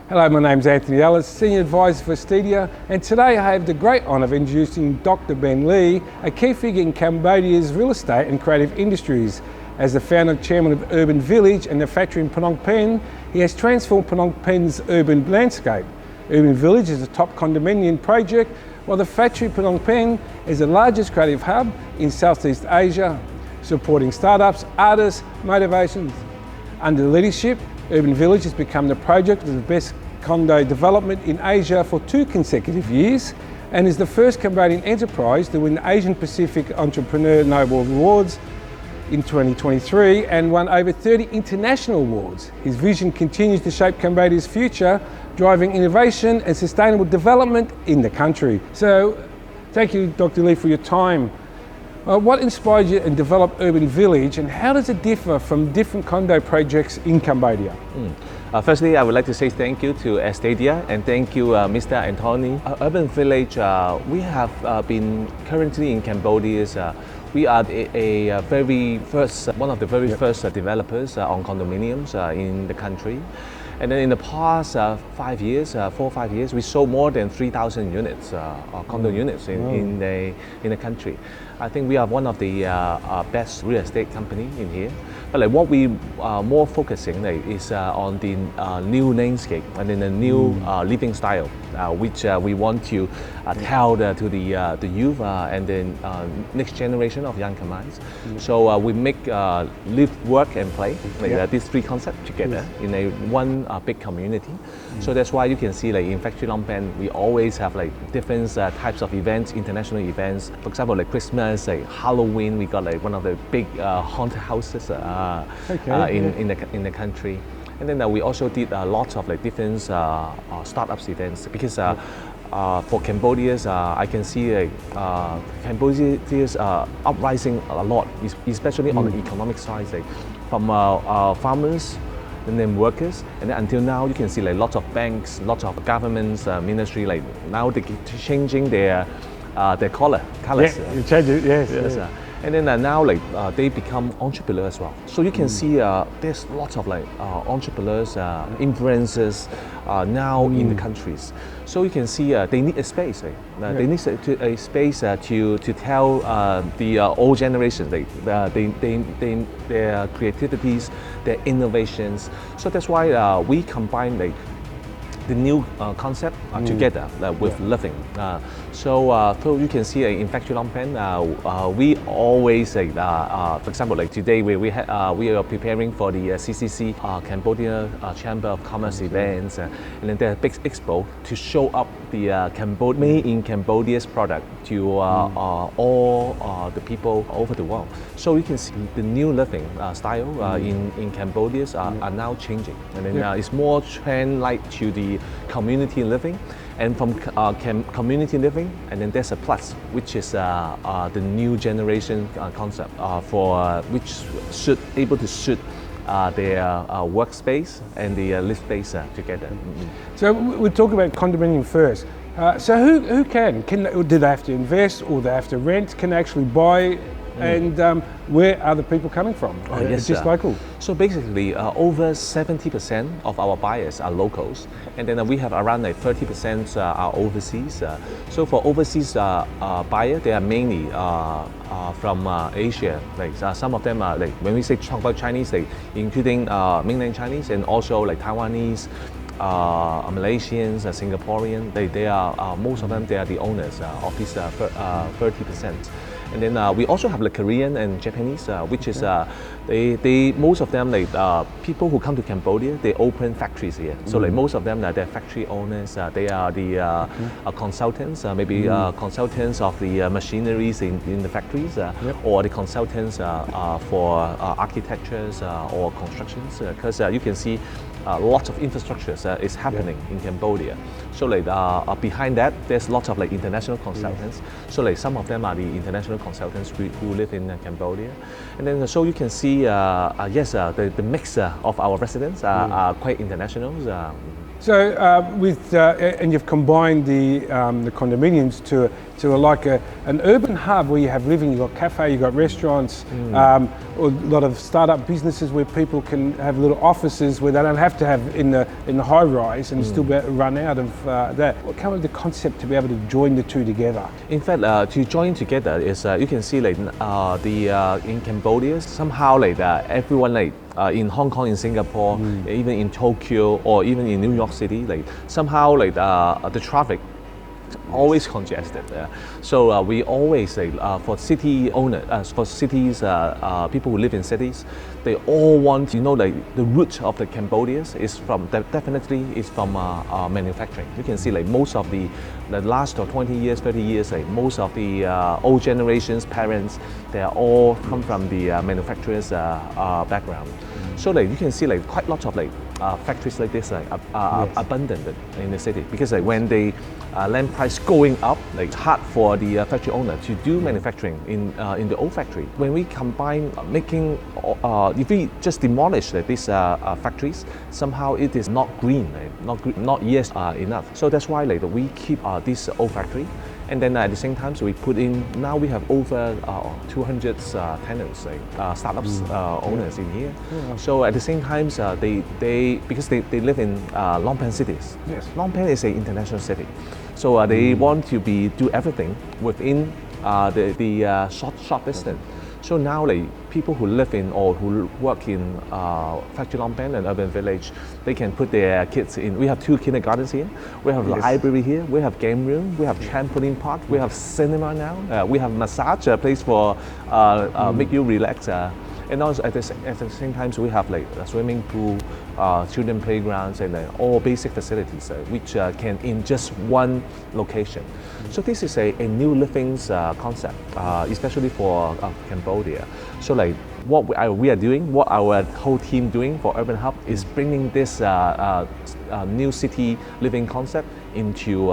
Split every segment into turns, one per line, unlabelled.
Hello, my name's Anthony Ellis, Senior Advisor for Estatedia, and today I have the great honour of introducing Dr. Ben Lee, a key figure in Cambodia's real estate and creative industries. As the founder and chairman of Urban Village and the factory in Phnom Penh, he has transformed Phnom Penh's urban landscape. Urban Village is a top condominium project, while the factory in Phnom Penh is the largest creative hub in Southeast Asia, supporting startups, artists, motivations. Under the leadership, Urban Village has become the project of the best condo development in Asia for 2 consecutive years and is the first Cambodian enterprise to win the Asian Pacific Entrepreneur Nobel Awards in 2023 and won over 30 international awards. His vision continues to shape Cambodia's future, driving innovation and sustainable development in the country. So, thank you, Dr. Lee, for your time. What inspired you to develop Urban Village, and how does it differ from different condo projects in Cambodia?
Firstly, I would like to say thank you to Estatedia and thank you, Mr. Anthony. Urban Village, we have been currently in Cambodia. We are one of the very first developers on condominiums in the country. And then in the past 5 years, 4 or 5 years, we sold more than 3,000 units, condo units in the country. I think we are one of the best real estate company in here. But what we are more focusing is on the new landscape and then the new living style, which we want to tell to the youth and then next generation of young Khmers. So we make live, work and play, these 3 concepts together in one big community. So that's why you can see in Factory Phnom Penh, we always have different types of events, international events. For example, Christmas, Halloween, we got one of the big haunted houses in the country. And then we also did lots of different startups events because for Cambodia, I can see Cambodia is uprising a lot, especially on the economic side, from farmers and then workers, and then until now you can see lots of banks, lots of governments, ministry, now they keep changing their colors.
Yeah, you change it, yes.
And then now they become entrepreneurs as well. So you can see there's lots of entrepreneurs, influencers now in the countries. So you can see they need a space. They need a space to tell the old generations their creativities, their innovations. So that's why we combine the new concept together with living. So you can see in Factory Phnom Penh, we always for example, today we are preparing for the CCC Cambodia Chamber of Commerce events, and then there's a big expo to show up the made in Cambodia's product to all the people over the world. So you can see the new living style in Cambodia are now changing, and then it's more trend to the community living, and from community living, and then there's a plus, which is the new generation concept for which should able to suit their workspace and the live space together.
So we'll talk about condominium first. So who do they have to invest, or they have to rent? Can they actually buy? And where are the people coming from?
Yes,
just local.
So basically, over 70% of our buyers are locals, and then we have around 30% are overseas. So for overseas buyer, they are mainly from Asia. Some of them are when we say talk about Chinese, including mainland Chinese and also Taiwanese. Malaysians, Singaporean, they are most of them. They are the owners of this 30%. And then we also have Korean and Japanese, which is most of them people who come to Cambodia, they open factories here. So most of them they're factory owners. They are the consultants, maybe consultants of the machineries in the factories, or the consultants for architectures or constructions. Because you can see lots of infrastructure is happening in Cambodia. So behind that, there's lots of international consultants. So some of them are the international consultants who live in Cambodia. And then so you can see, yes, the mix of our residents are quite international.
So and you've combined the condominiums to an urban hub where you have living, you've got cafe, you've got restaurants, or a lot of startup businesses where people can have little offices where they don't have to have in the high rise and still be able to run out of that. What kind of the concept to be able to join the two together?
In fact, to join together is you can see like in Cambodia somehow like everyone like in Hong Kong, in Singapore, even in Tokyo or even in New York City, like somehow like the traffic always congested. So we always say for city owners, for cities, people who live in cities, they all want, like the root of the Cambodia is from, definitely is from manufacturing. You can see like most of the last 20 years, 30 years, like most of the old generations, parents, they are all come from the manufacturers background. So like you can see like quite lots of like factories like this abundant in the city, because like when the land price going up, like it's hard for the factory owner to do manufacturing in the old factory. When we combine making, if we just demolish these factories, somehow it is not green, not yes enough. So that's why like we keep this old factory. And then at the same time, so we put in, now we have over 200 tenants, like startups owners in here. Yeah. So at the same time, because they live in Phnom Penh cities. Yes. Phnom Penh is an international city. So they want to do everything within the short distance. So now like people who live in or who work in Factory Phnom Penh and Urban Village, they can put their kids in. We have 2 kindergartens here, we have library here, we have game room, we have trampoline park, we have cinema now, we have massage place for make you relax. And also at the same time, so we have like a swimming pool, children playgrounds, and all basic facilities which can in just one location. So this is a new living concept, especially for Cambodia. So like what we are doing, what our whole team doing for Urban Hub is bringing this new city living concept into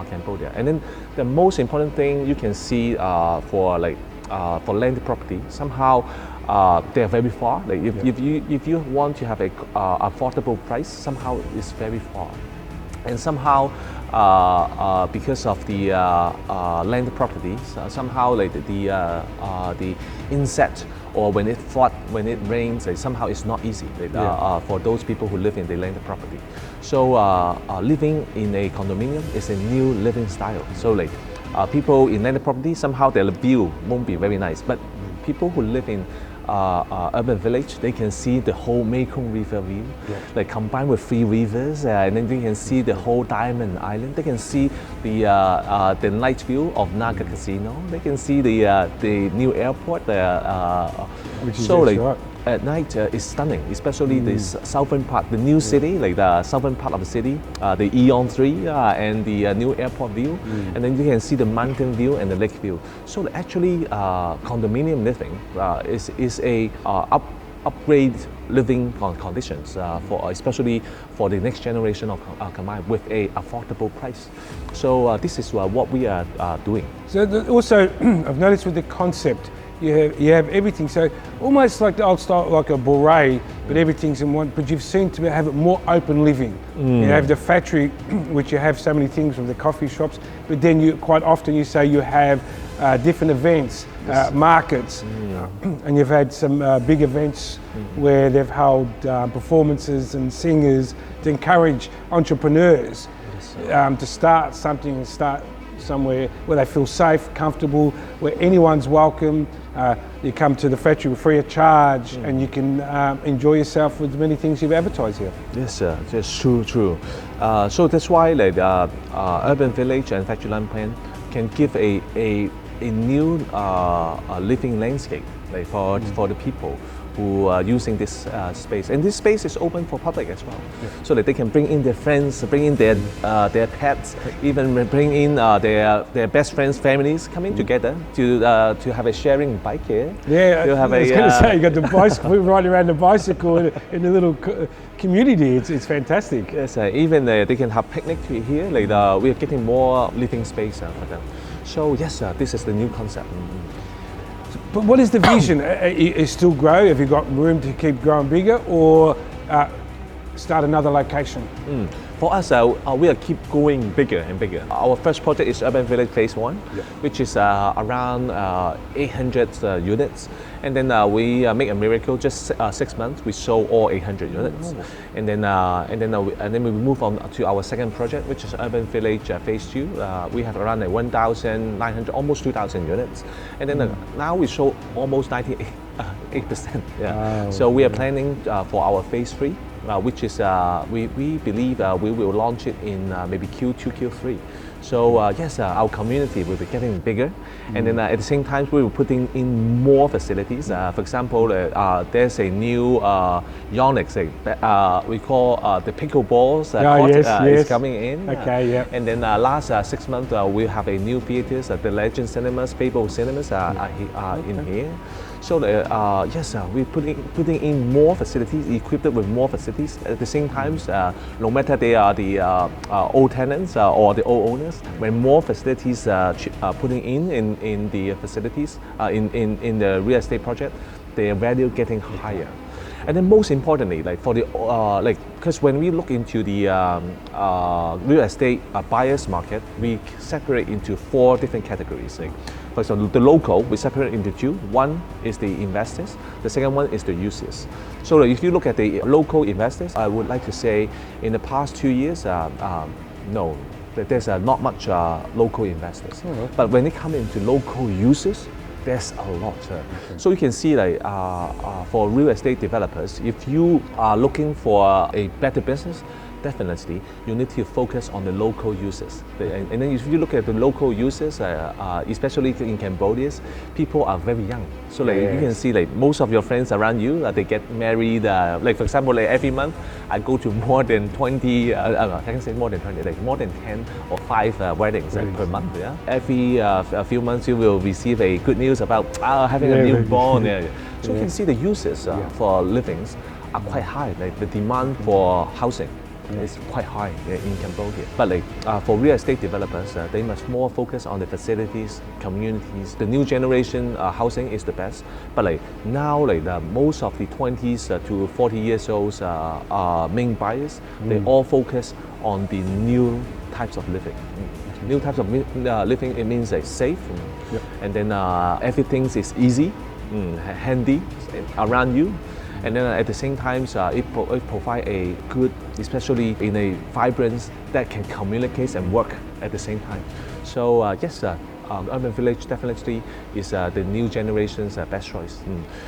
Cambodia. And then the most important thing you can see for land property, somehow they are very far. Like if you want to have a affordable price, somehow it's very far. And somehow because of the land properties, somehow like the inset, or when it flood, when it rains, somehow it's not easy for those people who live in the land property. So living in a condominium is a new living style. So like people in land property, somehow their view won't be very nice, but people who live in urban village, they can see the whole Mekong River view, like combined with 3 rivers, and then they can see the whole Diamond Island. They can see the night view of Naga Casino. They can see the new airport.
Which is
so like
right.
At night it's stunning, especially this southern part, the new city, like the southern part of the city, the Eon 3 and the new airport view, and then you can see the mountain view and the lake view. So actually condominium living is a upgrade living conditions for especially for the next generation of Khmer with a affordable price. So this is what we are doing.
So also I've noticed with the concept, you have everything, so almost like the old style, like a bouret, but everything's in one, but you've seen to have it more open living. You have the factory, which you have so many things from the coffee shops, but then you quite often you say you have different events, markets, and you've had some big events where they've held performances and singers to encourage entrepreneurs to start something and start somewhere where they feel safe, comfortable, where anyone's welcome. You come to the factory free of charge, and you can enjoy yourself with many things you've advertised here.
Yes, sir. Yes, true. So that's why like Urban Village and Factory Phnom Penh can give a new living landscape like for the people who are using this space, and this space is open for public as well, so that they can bring in their friends, bring in their pets, even bring in their best friends, families coming together to have a sharing bike here.
Yeah, I was going to say you got the bicycle, riding around the bicycle in a little community. It's fantastic.
Yes, even they can have picnic here. Like we are getting more living space for them. So yes, this is the new concept.
But what is the vision? Is still grow? Have you got room to keep growing bigger, or start another location?
For us, we are keep going bigger and bigger. Our first project is Urban Village Phase 1, which is around 800 units. And then we make a miracle. Just 6 months, we sold all 800 units. And then we move on to our second project, which is Urban Village Phase 2. We have around 1,900, almost 2,000 units. And then now we sold almost 98%. So we are planning for our Phase 3. Which is we believe we will launch it in maybe Q2, Q3. So yes, our community will be getting bigger, and then at the same time we will putting in more facilities. For example, there's a new Yonex, we call the pickleballs court is coming in. And then last 6 months we have a new theaters, the Legend Cinemas, Fable Cinemas are in here. So yes, we're putting in more facilities, equipped with more facilities. At the same time, no matter they are the old tenants or the old owners, when more facilities putting in the facilities in the real estate project, their value getting higher. And then most importantly, like for the because when we look into the real estate buyers market, we separate into 4 different categories. Like, for example, the local, we separate into 2. One is the investors, the second one is the users. So if you look at the local investors, I would like to say in the past 2 years, no, there's not much local investors. But when it comes into local users, there's a lot. So you can see like for real estate developers, if you are looking for a better business, definitely you need to focus on the local users. And then if you look at the local users, especially in Cambodia, people are very young. So like you can see like most of your friends around you, they get married. Like for example, like every month I go to more than 20, I can say more than 20, like more than 10 or 5 weddings per month. Yeah? Every a few months you will receive a good news about having a newborn. So you can see the users for livings are quite high. Like the demand for housing is quite high in Cambodia. But like for real estate developers, they must more focus on the facilities, communities. The new generation housing is the best. But like now, like most of the 20s to 40 years olds main buyers, they all focus on the new types of living. New types of living, it means like safe, and then everything is easy, handy around you. And then at the same time, it provides a good, especially in a vibrance that can communicate and work at the same time. So yes, urban village definitely is the new generation's best choice.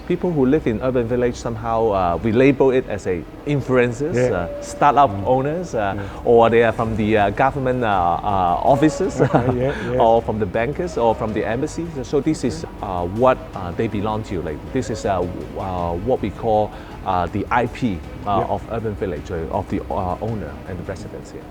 People who live in urban village somehow we label it as a influencers, startup owners, or they are from the government offices, or from the bankers, or from the embassies. So this is what they belong to. Like this is what we call the IP of urban village, of the owner and the residents here.